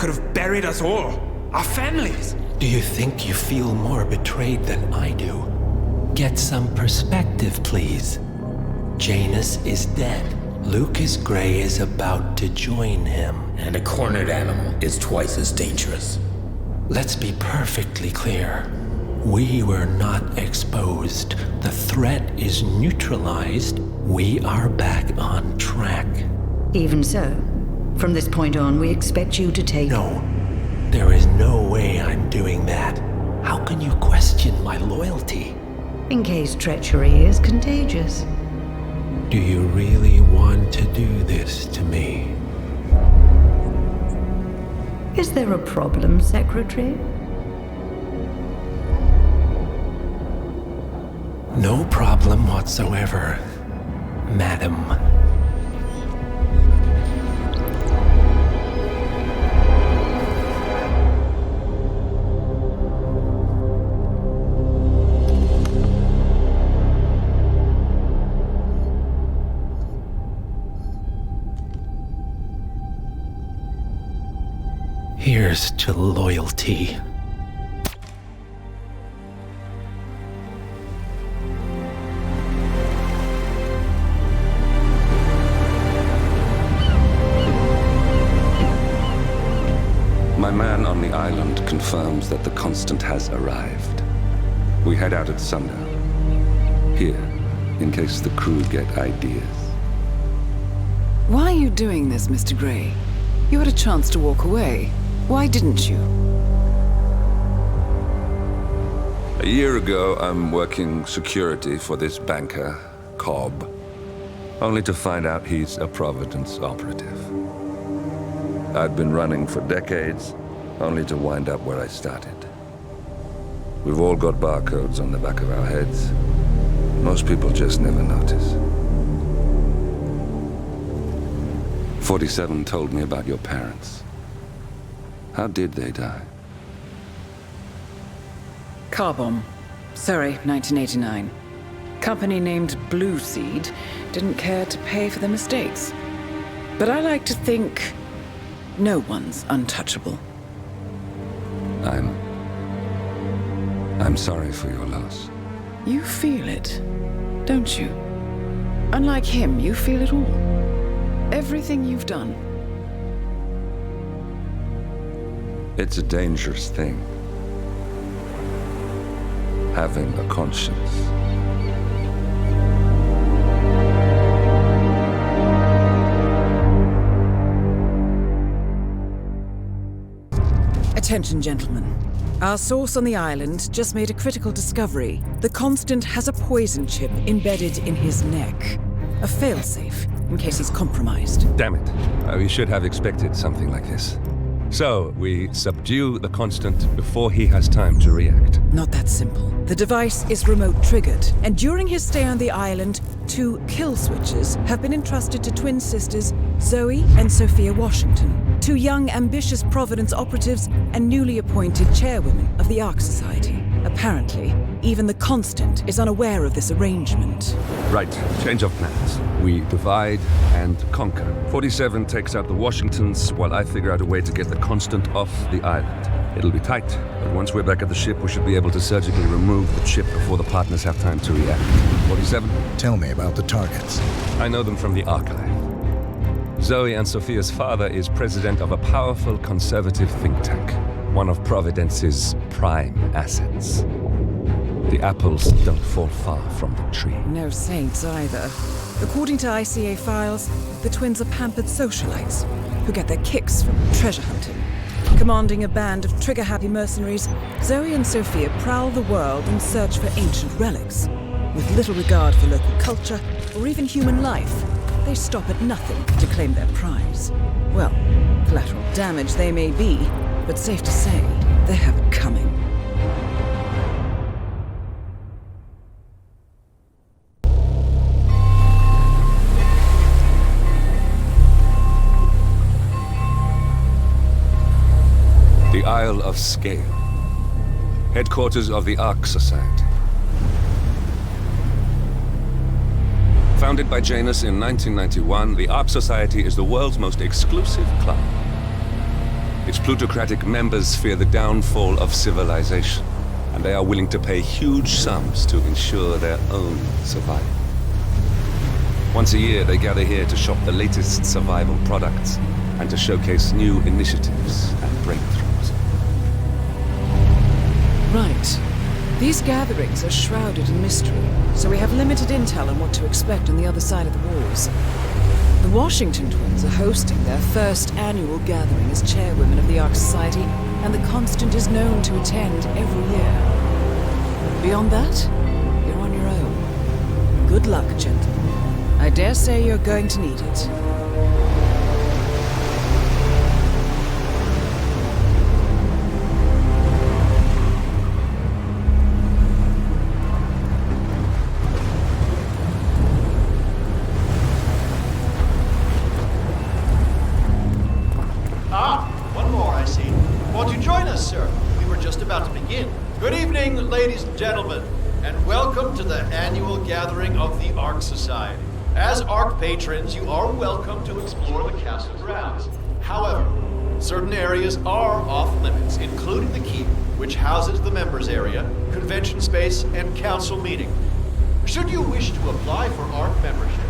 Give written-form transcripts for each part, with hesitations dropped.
could have buried us all. Our families. Do you think you feel more betrayed than I do? Get some perspective, please. Janus is dead. Lucas Gray is about to join him. And a cornered animal is twice as dangerous. Let's be perfectly clear. We were not exposed. The threat is neutralized. We are back on track. Even so, from this point on, we expect you to take... No, there is no way I'm doing that. How can you question my loyalty? In case treachery is contagious. Do you really want to do this to me? Is there a problem, Secretary? No problem whatsoever, Madam. Here's to loyalty. My man on the island confirms that the Constant has arrived. We head out at sundown. Here, in case the crew get ideas. Why are you doing this, Mr. Gray? You had a chance to walk away. Why didn't you? A year ago, I'm working security for this banker, Cobb, only to find out he's a Providence operative. I'd been running for decades, only to wind up where I started. We've all got barcodes on the back of our heads. Most people just never notice. 47 told me about your parents. How did they die? Car bomb. Surrey, 1989. Company named Blue Seed didn't care to pay for their mistakes. But I like to think no one's untouchable. I'm sorry for your loss. You feel it, don't you? Unlike him, you feel it all. Everything you've done. It's a dangerous thing. Having a conscience. Attention, gentlemen. Our source on the island just made a critical discovery. The Constant has a poison chip embedded in his neck. A failsafe, in case he's compromised. Damn it. We should have expected something like this. So, we subdue the Constant before he has time to react. Not that simple. The device is remote triggered, and during his stay on the island, 2 kill switches have been entrusted to twin sisters Zoe and Sophia Washington, 2 young, ambitious Providence operatives and newly appointed chairwomen of the ARK Society. Apparently, even the Constant is unaware of this arrangement. Right, change of plans. We divide and conquer. 47 takes out the Washingtons, while I figure out a way to get the Constant off the island. It'll be tight, but once we're back at the ship, we should be able to surgically remove the chip before the partners have time to react. 47? Tell me about the targets. I know them from the archive. Zoe and Sophia's father is president of a powerful conservative think tank, one of Providence's prime assets. The apples don't fall far from the tree. No saints either. According to ICA files, the twins are pampered socialites who get their kicks from treasure hunting. Commanding a band of trigger-happy mercenaries, Zoe and Sophia prowl the world in search for ancient relics. With little regard for local culture or even human life, they stop at nothing to claim their prize. Well, collateral damage they may be, but safe to say, they have it coming. The Isle of Sgail, headquarters of the ARK Society. Founded by Janus in 1991, the ARK Society is the world's most exclusive club. Its plutocratic members fear the downfall of civilization, and they are willing to pay huge sums to ensure their own survival. Once a year, they gather here to shop the latest survival products and to showcase new initiatives and breakthroughs. Right. These gatherings are shrouded in mystery, so we have limited intel on what to expect on the other side of the walls. The Washington twins are hosting their first annual gathering as chairwomen of the ARK Society, and the Constant is known to attend every year. Beyond that, you're on your own. Good luck, gentlemen. I dare say you're going to need it. One more, I see. Won't you join us, sir? We were just about to begin. Good evening, ladies and gentlemen, and welcome to the annual gathering of the ARK Society. As ARK patrons, you are welcome to explore the castle grounds. However, certain areas are off limits, including the keep, which houses the members area, convention space, and council meeting. Should you wish to apply for ARK membership,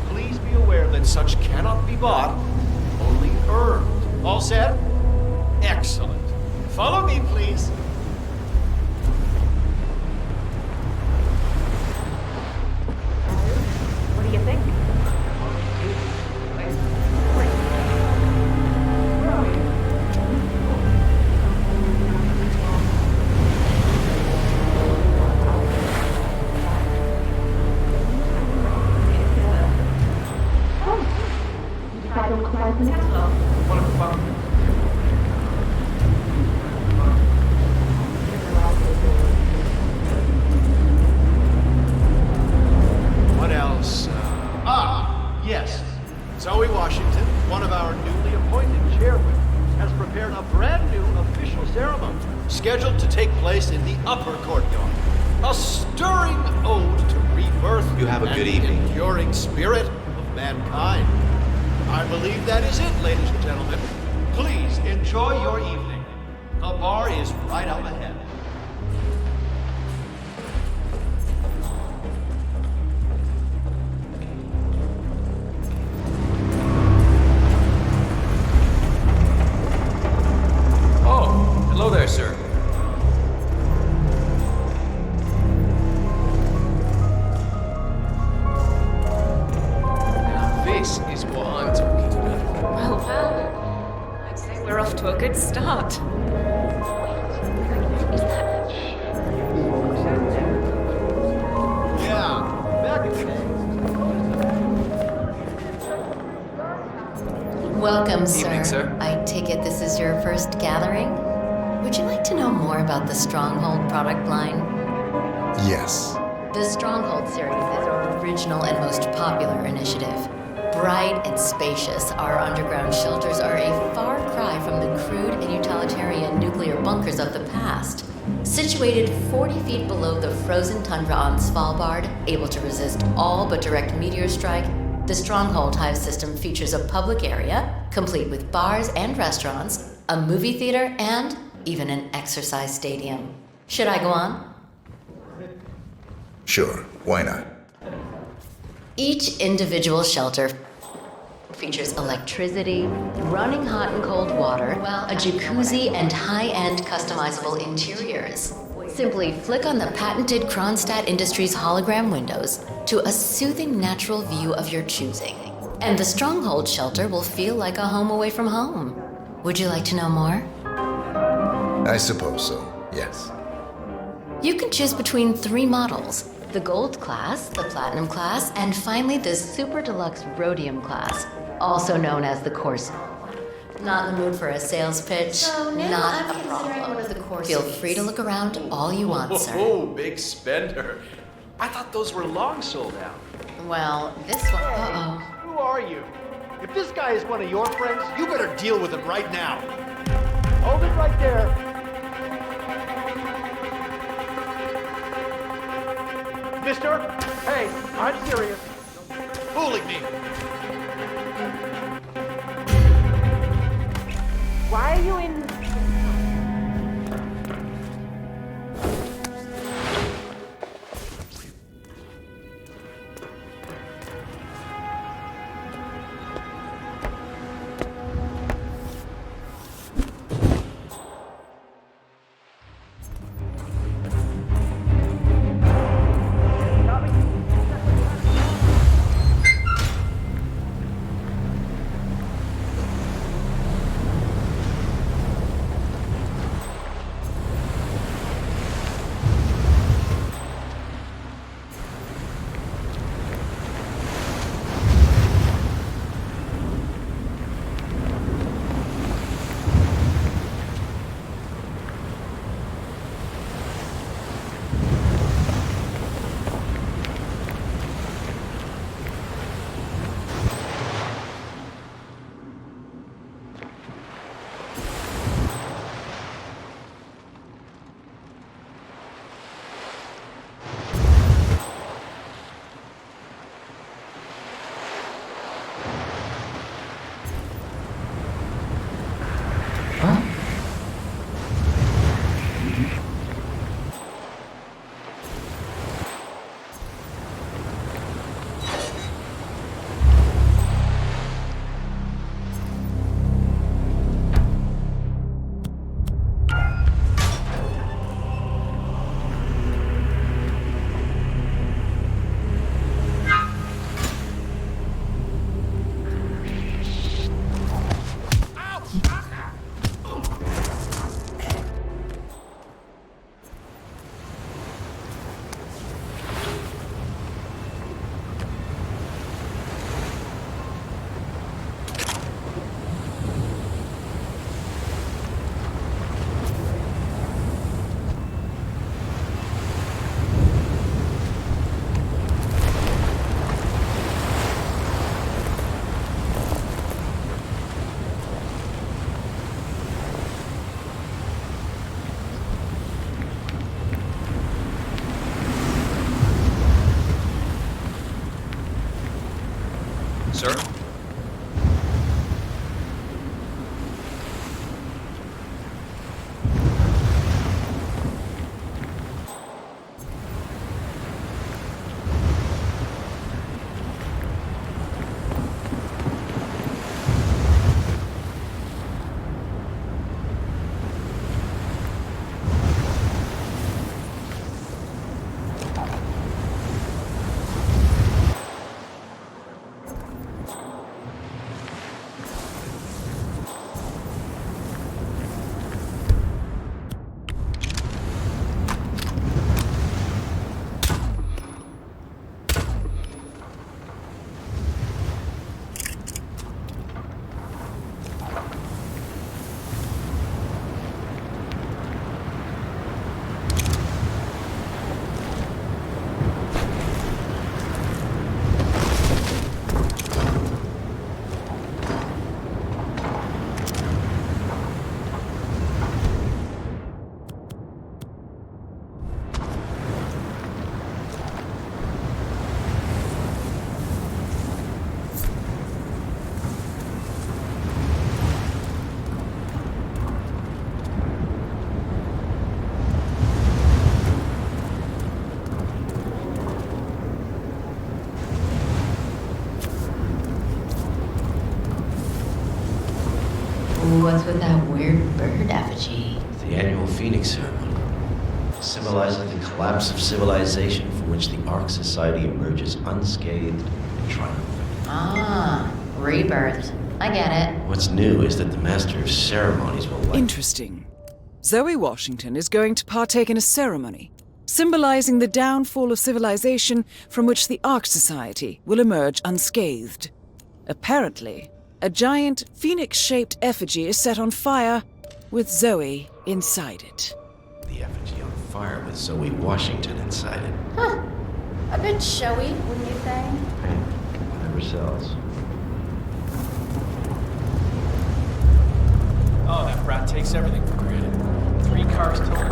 please be aware that such cannot be bought, only earned. All set? Excellent. Follow me, please. What do you think? What else? Yes. Zoe Washington, one of our newly appointed chairwomen, has prepared a brand new official ceremony scheduled to take place in the upper courtyard. A stirring ode to rebirth. You have a good evening. And the enduring spirit of mankind. I believe that is it, ladies and gentlemen. Please enjoy your evening. The bar is right up ahead. Oh, hello there, sir. Now, this is what I'm talking about. Well, I'd say we're off to a good start. Yeah, back in the day. Welcome, sir. Evening, sir. I take it this is your first gathering? Would you like to know more about the Stronghold product line? Yes. The Stronghold series is our original and most popular initiative. Bright and spacious, our underground shelters are a far cry from the crude and utilitarian nuclear bunkers of the past. Situated 40 feet below the frozen tundra on Svalbard, able to resist all but direct meteor strike, the Stronghold Hive system features a public area, complete with bars and restaurants, a movie theater, and even an exercise stadium. Should I go on? Sure, why not? Each individual shelter features electricity, running hot and cold water, a jacuzzi, and high-end customizable interiors. Simply flick on the patented Kronstadt Industries hologram windows to a soothing natural view of your choosing. And the Stronghold shelter will feel like a home away from home. Would you like to know more? I suppose so, yes. You can choose between 3 models: the Gold class, the Platinum class, and finally the Super Deluxe Rhodium class, also known as the Corsair. Not in the mood for a sales pitch? So now not I'm a considering problem. one of the course Feel fees. free to look around all you want, sir. Oh, big spender. I thought those were long sold out. Well, this one. Uh-oh. Who are you? If this guy is one of your friends, you better deal with him right now. Hold it right there. Mister? Hey, I'm serious. Fooling me. Why are you in... Sir? What's with that weird bird effigy? The annual Phoenix ceremony, symbolizing the collapse of civilization from which the ARK society emerges unscathed and triumphant. Ah, rebirth. I get it. What's new is that the master of ceremonies will... Interesting. Zoe Washington is going to partake in a ceremony, symbolizing the downfall of civilization from which the ARK society will emerge unscathed. Apparently, a giant phoenix-shaped effigy is set on fire with Zoe inside it. The effigy on fire with Zoe Washington inside it. Huh. A bit showy, wouldn't you say? Hey, whatever sells. Oh, that brat takes everything for granted. 3 cars total.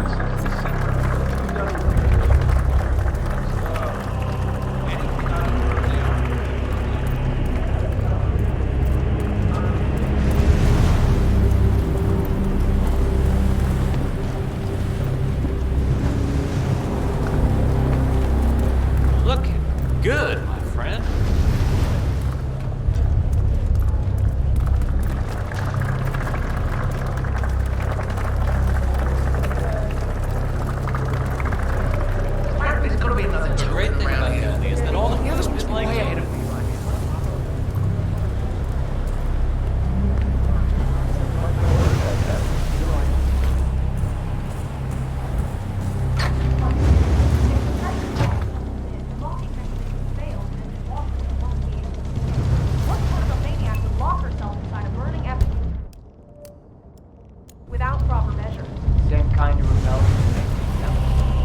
kind of rebellion to make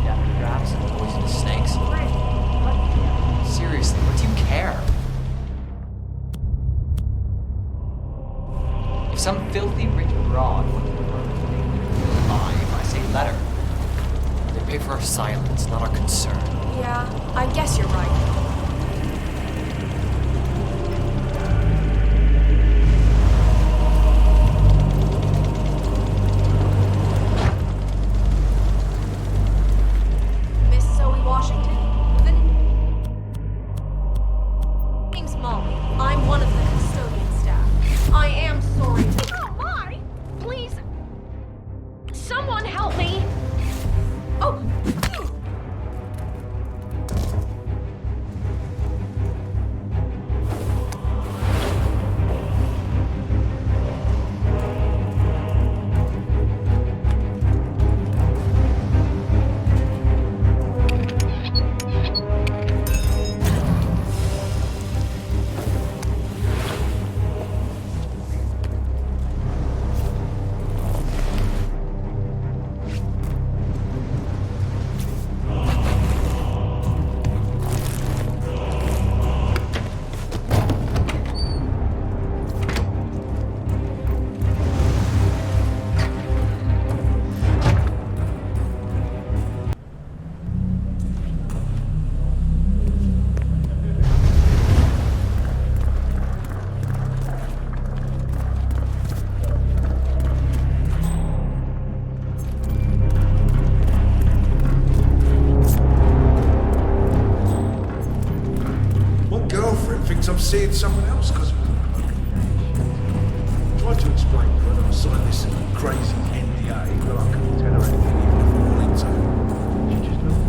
death traps and poisonous snakes? Seriously, what do you care? If some filthy rich broad wants to lie, if I say let her, they pay for our silence, not our concern. Yeah, I guess you're right. I'm seeing someone else because of it. Tried to explain to her that I signed this crazy NDA, but I couldn't tell her anything even if I wanted to. She just looked.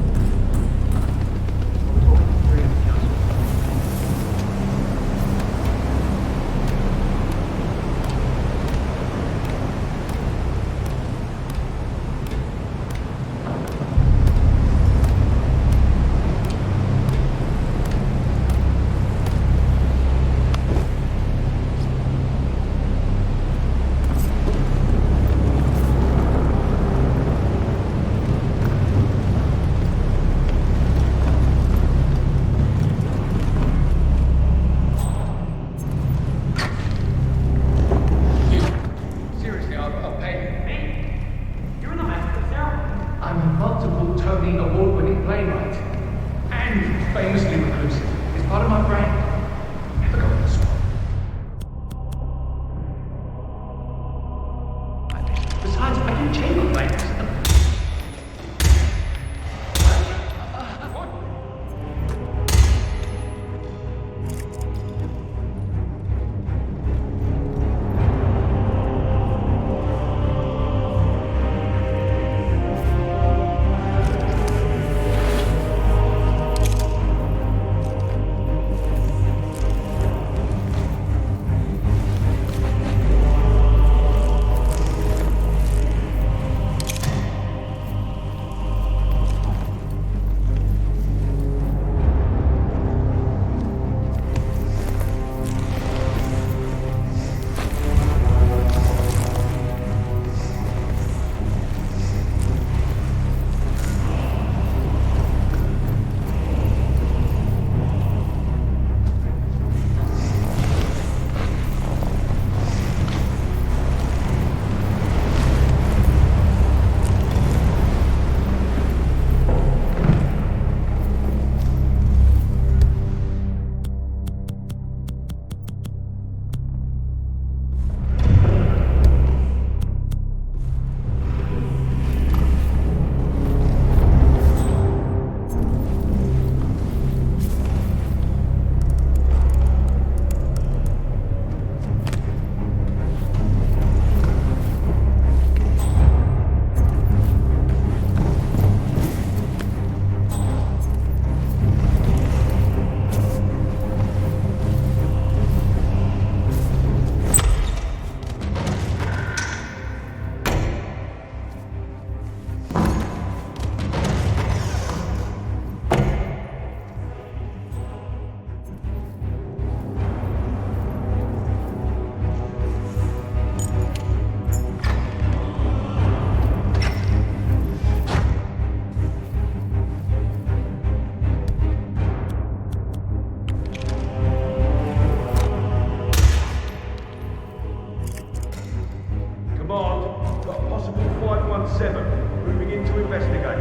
7, moving in to investigate.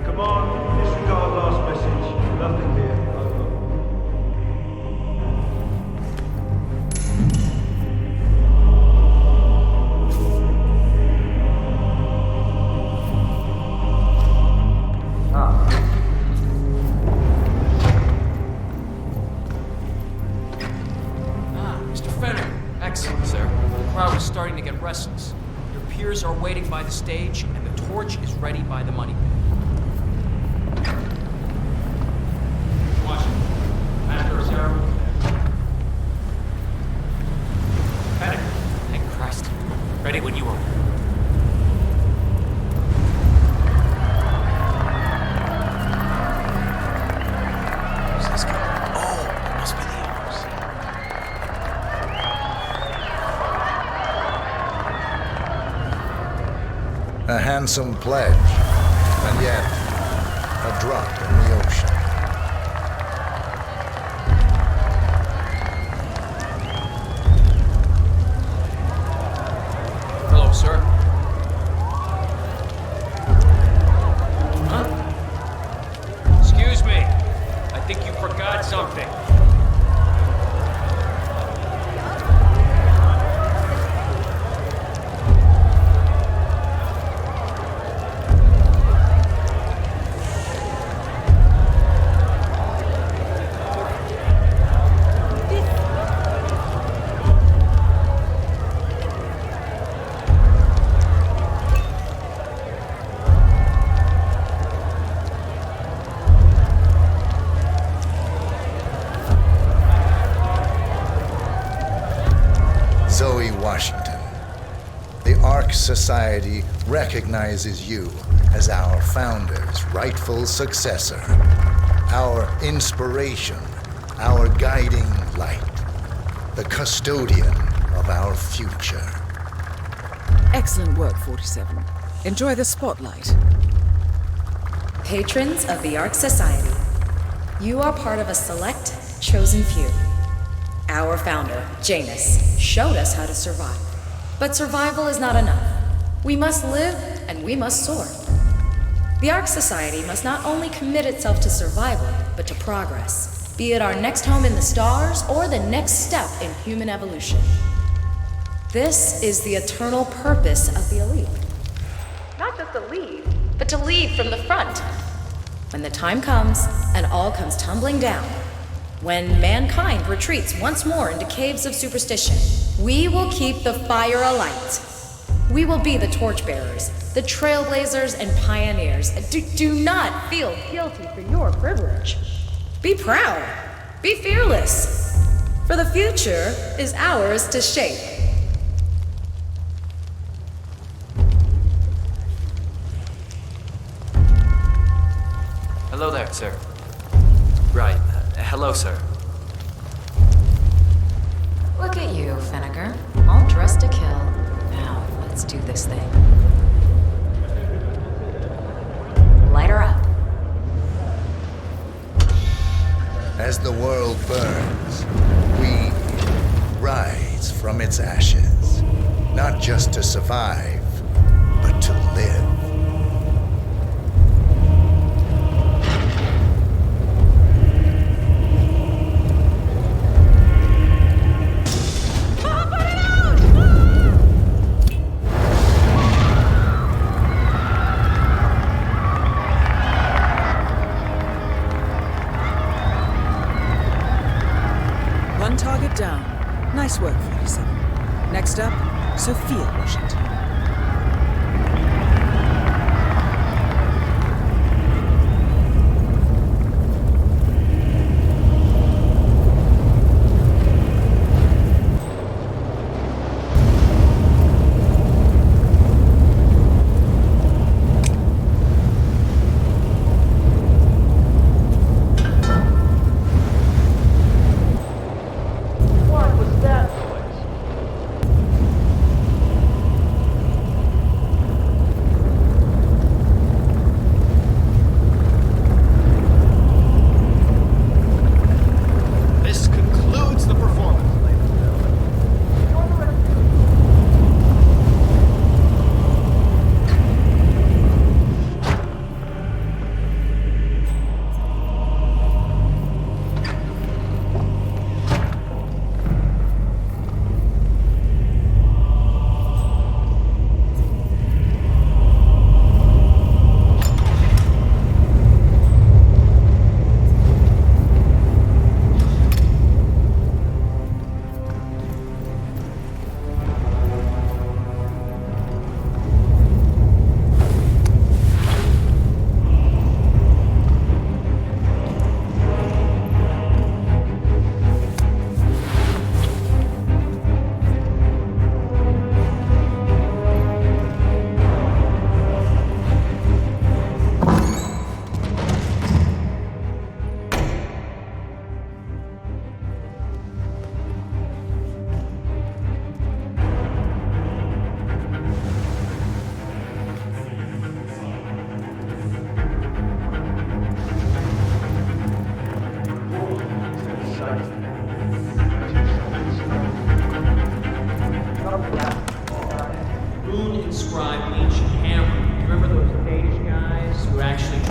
Command, disregard last message. Nothing here. Over. Mr. Fenner. Excellent, sir. The crowd is starting to get restless. Your peers are waiting by the stage, and the torch is ready by the money pit. Washington. Master of ceremony. Fenner. Thank Christ. Ready when you are. Who's this guy? Oh, it must be the Aorus. A handsome pledge, and yet a drop in the ocean. Hello, sir. Huh? Excuse me. I think you forgot something. Zoe Washington, the ARK Society recognizes you as our founder's rightful successor, our inspiration, our guiding light, the custodian of our future. Excellent work, 47. Enjoy the spotlight. Patrons of the ARK Society, you are part of a select, chosen few. Our founder, Janus, showed us how to survive. But survival is not enough. We must live and we must soar. The ARK Society must not only commit itself to survival, but to progress, be it our next home in the stars or the next step in human evolution. This is the eternal purpose of the elite. Not just to lead, but to lead from the front. When the time comes and all comes tumbling down, when mankind retreats once more into caves of superstition, we will keep the fire alight. We will be the torchbearers, the trailblazers and pioneers. Do not feel guilty for your privilege. Be proud. Be fearless. For the future is ours to shape. Hello there, sir. Right. Hello, sir. Look at you, Fennegar. All dressed to kill. Now, let's do this thing. Light her up. As the world burns, we rise from its ashes, not just to survive, but to live. Target down. Nice work, 47. Next up, Sophia Washington.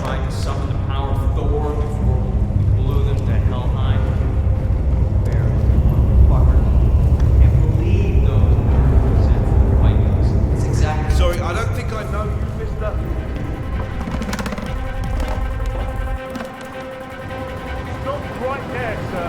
tried to summon the power of Thor before we blew them to Helheim. Fair motherfuckers. Can't believe those nerds sent for the Vikings. It's exactly. Sorry, I don't think I know you, mister. Stop right there, sir.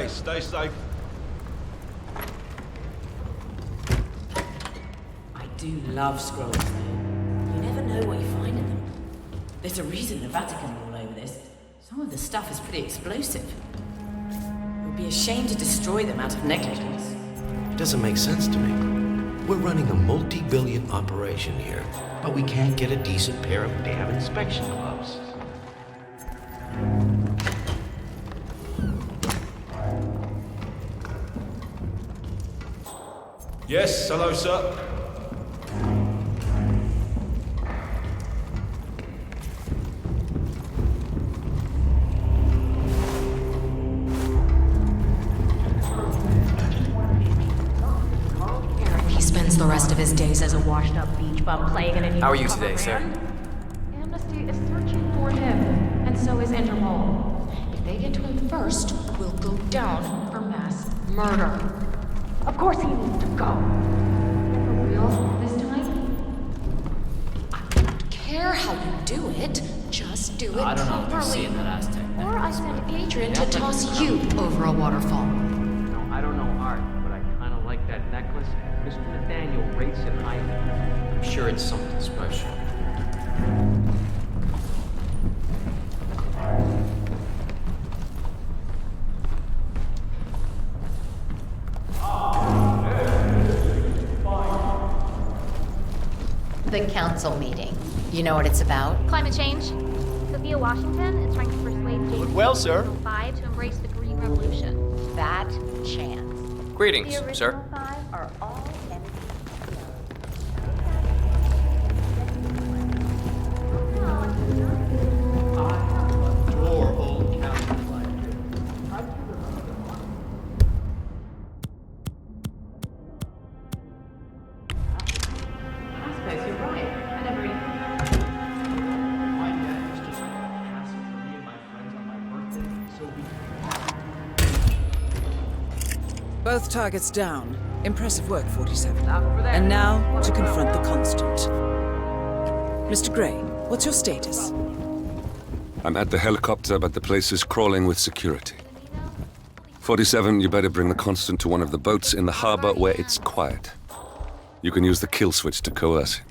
Stay safe. I do love scrolls, though. You never know what you find in them. There's a reason the Vatican are all over this. Some of the stuff is pretty explosive. It would be a shame to destroy them out of negligence. It doesn't make sense to me. We're running a multi-billion operation here, but we can't get a decent pair of damn inspection gloves. Yes, hello, sir. He spends the rest of his days as a washed-up beach bum playing in a How are you today, sir? Amnesty is searching for him, and so is Interpol. If they get to him first, we'll go down for mass murder. Of course he needs to go. For real, this time? I don't care how you do it. Just do it I don't know what you're properly. seeing that Aztec. Or I send Adrian to toss you over a waterfall. No, I don't know art, but I kind of like that necklace. Mr. Nathaniel rates it high. I'm sure it's something special. The council meeting. You know what it's about? Climate change. Sophia Washington is trying to persuade Jason Well, sir. 5 to embrace the Green Revolution. That chance. Greetings, The original sir. 5 are all empty. Adore old county life. I suppose you're right. I never even... My dad used to rent a castle for me and my friends on my birthday, so we... Both targets down. Impressive work, 47. And now, to confront the Constant. Mr. Gray, what's your status? I'm at the helicopter, but the place is crawling with security. 47, you better bring the Constant to one of the boats in the harbor where it's quiet. You can use the kill switch to coerce him.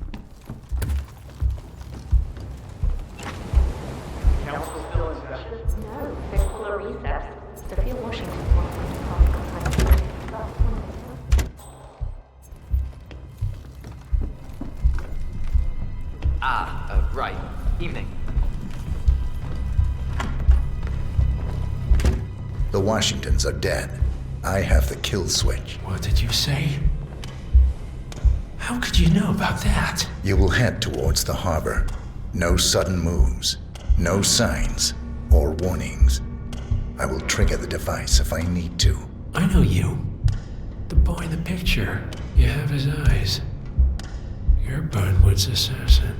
Council still in session? No, there's polar recess. Sophia Washington. Right. Evening. The Washingtons are dead. I have the kill switch. What did you say? How could you know about that? You will head towards the harbor. No sudden moves, no signs or warnings. I will trigger the device if I need to. I know you. The boy in the picture. You have his eyes. You're Burnwood's assassin.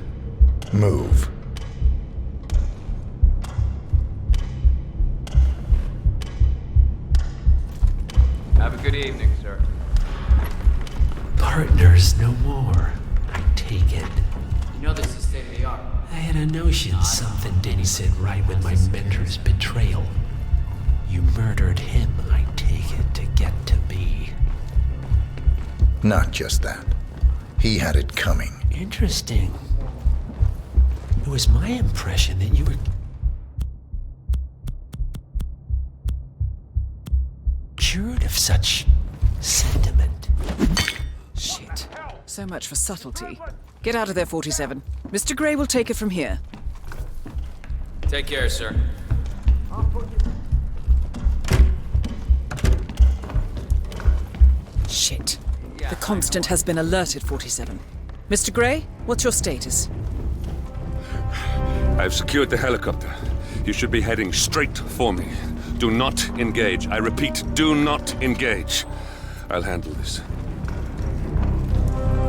Move. Have a good evening, sir. Partners no more, I take it. You know this is state of the art. I had a notion something didn't sit right with my mentor's betrayal. You murdered him, I take it, to get to me. Not just that. He had it coming. Interesting. It was my impression that you were cured of such sentiment. Shit. So much for subtlety. Get out of there, 47. Mr. Gray will take it from here. Take care, sir. Shit. The Constant has been alerted, 47. Mr. Gray, what's your status? I've secured the helicopter. You should be heading straight for me. Do not engage. I repeat, do not engage. I'll handle this.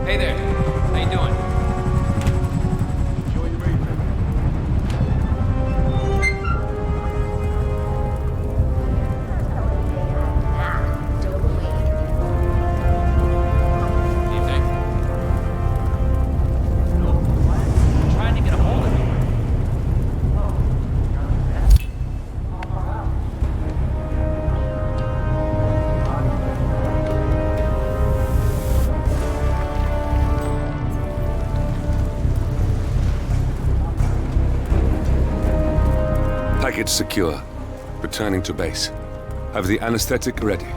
Hey there. How you doing? Enjoy your evening. Evening. I'm trying to get a hold of you. Package secure. Returning to base. Have the anesthetic ready.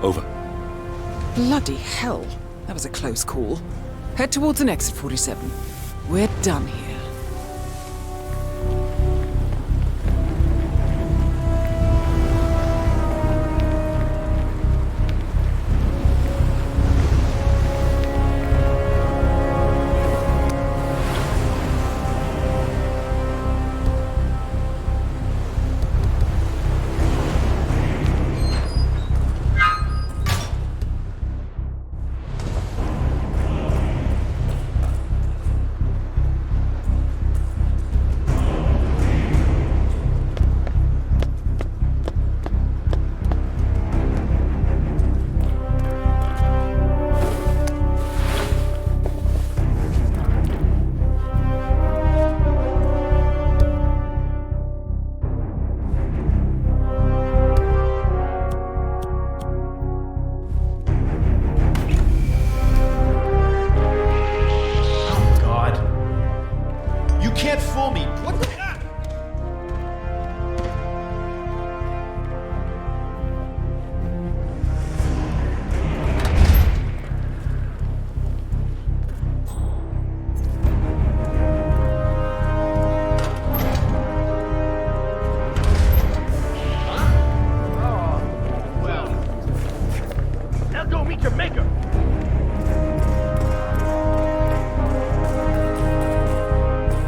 Over. Bloody hell. That was a close call. Head towards an exit, 47. We're done here.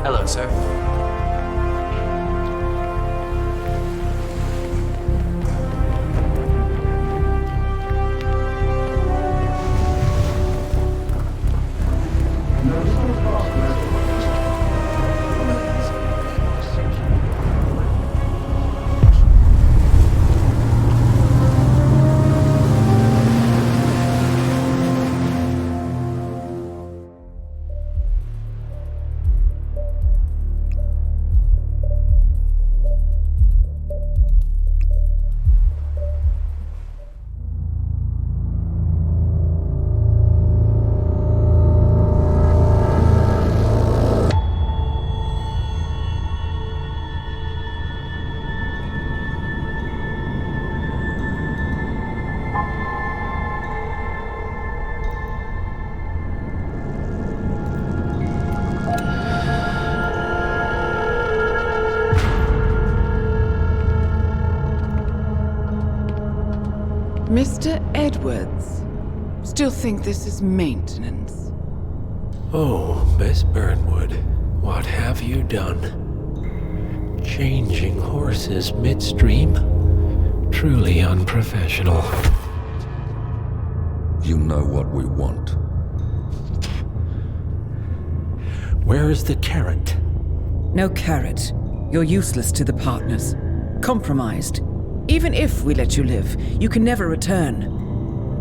Hello, sir. Mr. Edwards, still think this is maintenance? Oh, Miss Burnwood, what have you done? Changing horses midstream? Truly unprofessional. You know what we want. Where is the carrot? No carrot. You're useless to the partners. Compromised. Even if we let you live, you can never return.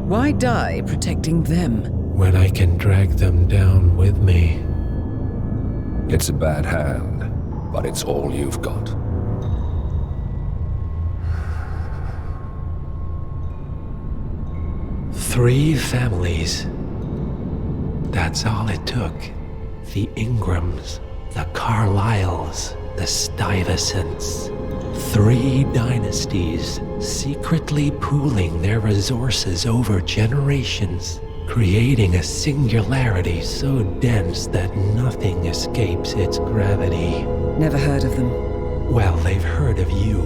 Why die protecting them? When I can drag them down with me. It's a bad hand, but it's all you've got. Three families. That's all it took. The Ingrams, the Carlyles, the Stuyvesants. 3 dynasties secretly pooling their resources over generations, creating a singularity so dense that nothing escapes its gravity. Never heard of them. Well, they've heard of you.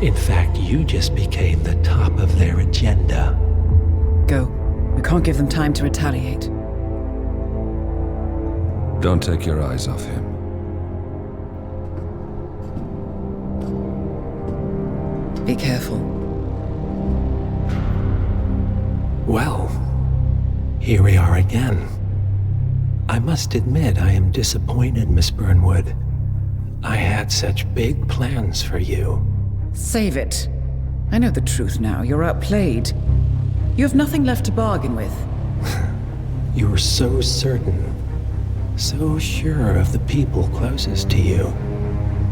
In fact, you just became the top of their agenda. Go. We can't give them time to retaliate. Don't take your eyes off him. Be careful. Well, here we are again. I must admit I am disappointed, Miss Burnwood. I had such big plans for you. Save it. I know the truth now. You're outplayed. You have nothing left to bargain with. You were so certain, so sure of the people closest to you.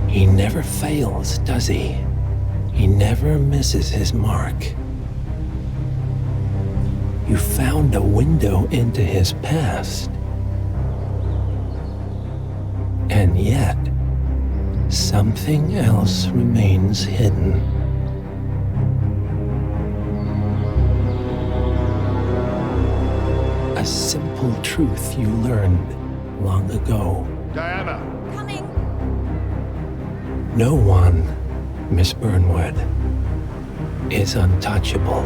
He never fails, does he? He never misses his mark. You found a window into his past. And yet, something else remains hidden. A simple truth you learned long ago. Diana! Coming! No one, Miss Burnwood, is untouchable.